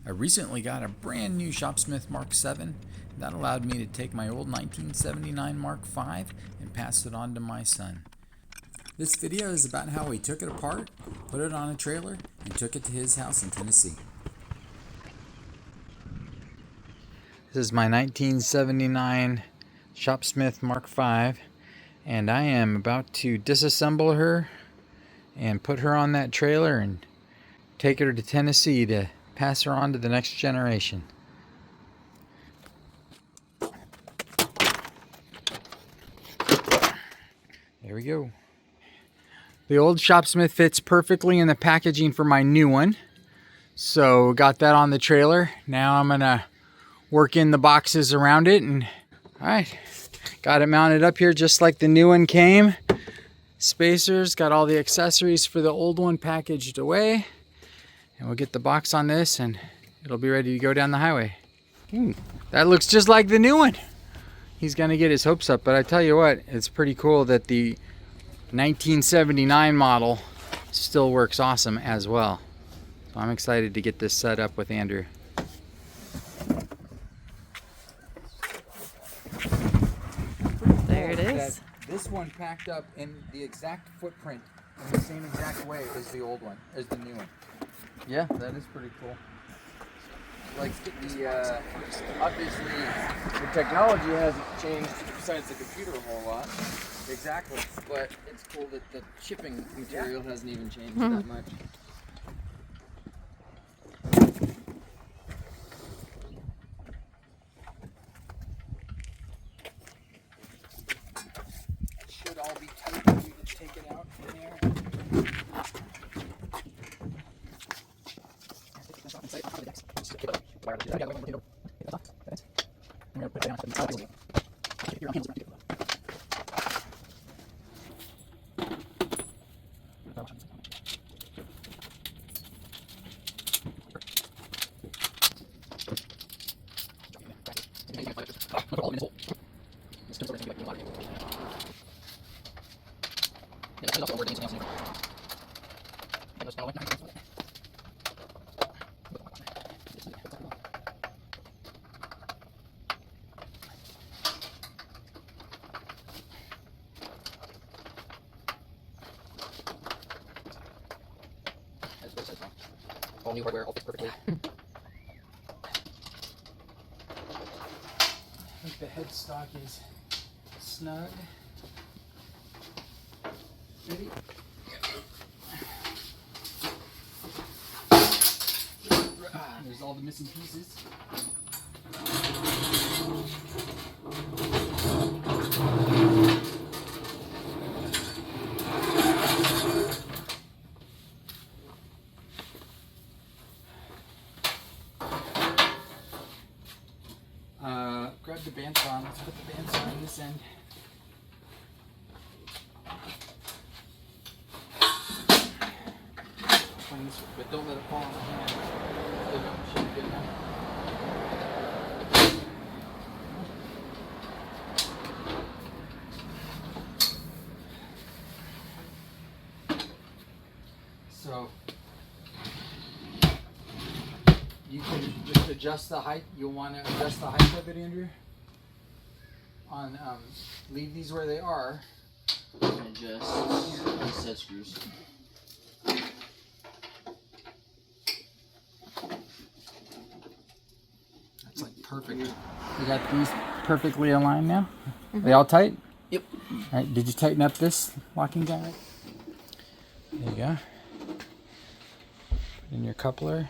I recently got a brand new Shopsmith Mark VII. That allowed me to take my old 1979 Mark V and pass it on to my son. This video is about how we took it apart, put it on a trailer, and took it to his house in Tennessee. This is my 1979 Shopsmith Mark V, and I am about to disassemble her and put her on that trailer and take her to Tennessee to pass her on to the next generation. There we go. The old Shopsmith fits perfectly in the packaging for my new one. So got that on the trailer. Now I'm gonna work in the boxes around it, and all right, got it mounted up here just like the new one came. Spacers, got all the accessories for the old one packaged away. And we'll get the box on this and it'll be ready to go down the highway. That looks just like the new one. He's gonna get his hopes up, but I tell you what, it's pretty cool that the 1979 model still works awesome as well. So I'm excited to get this set up with Andrew. There it is. This one packed up in the exact footprint in the same exact way as the old one, as the new one. Yeah, that is pretty cool. Like the obviously the technology hasn't changed besides the computer a whole lot. Exactly, but it's cool that the shipping material hasn't even changed that much. It should all be tight when you just take it out from there. All new hardware, all fits perfectly. I think the headstock is snug. Ready? There's all the missing pieces. Grab the bandsaw. Let's put the bandsaw in this end. But don't let it fall on the hand. Should be good enough. So you can just adjust the height. You'll want to adjust the height of it, Andrew. On leave these where they are. Adjust the set screws. That's like perfect. We got these perfectly aligned now. Are they all tight? Yep. All right. Did you tighten up this locking guy? There you go. Put in your coupler.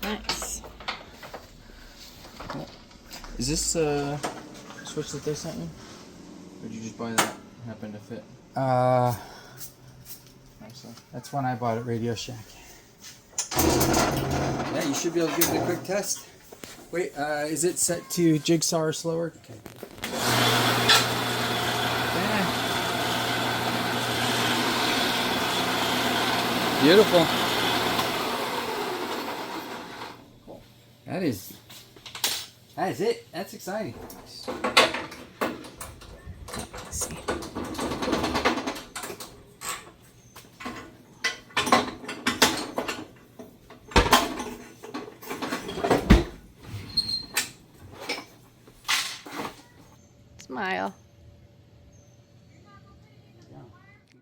Nice. Is this switch that they sent you? Or did you just buy that? Happened to fit? That's when I bought at Radio Shack. Yeah, you should be able to give it a quick test. Wait, is it set to jigsaw or slower? Okay. Yeah. Beautiful. Cool. That is it. That's exciting. Let's see. Smile.